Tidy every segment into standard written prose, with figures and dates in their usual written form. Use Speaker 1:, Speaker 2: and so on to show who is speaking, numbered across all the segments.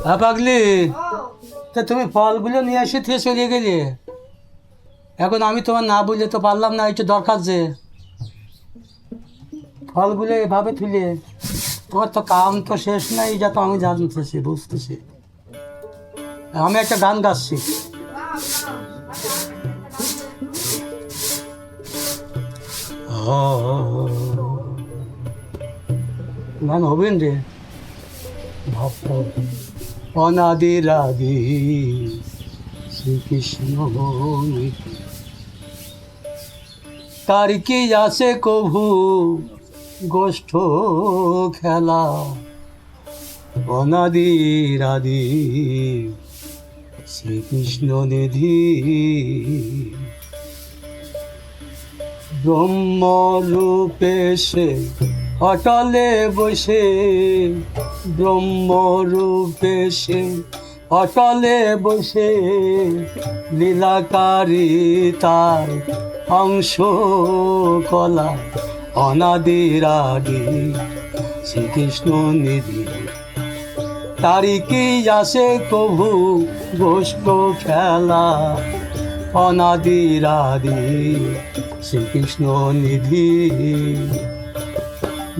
Speaker 1: হ্যাঁ পাগলি, তা তুমি ফলগুলো নিয়ে এসে থেকে চলে গেলে, এখন আমি তোমার না বুঝলে তো পারলাম না, একটু দরকার যে ফলগুলো এভাবে তুলে, তোমার তো কাম তো শেষ নাই, যা তো আমি জানতেছি বুঝতেছি। আমি একটা গান গাচ্ছি। গান হবেন রে ভক্ত অনাদির আদি শ্রীকৃষ্ণ নিধি, তার কি আছে কভু গোষ্ঠ খেলা, অনাদির আদি শ্রীকৃষ্ণ নিধি। ব্রহ্মরূপে সে অটলে বসে, ব্রহ্মরূপে সে অটলে বসে, লীলাকারী তার অংশ কলা, অনাদির আদি শ্রীকৃষ্ণ নিধি, তারি কি আসে কভু গোষ্ঠ খেলা, অনাদির আদি শ্রীকৃষ্ণ নিধি।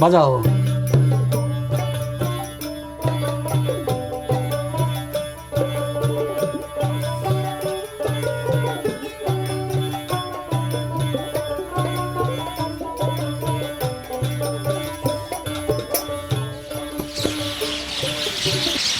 Speaker 1: বাজাও।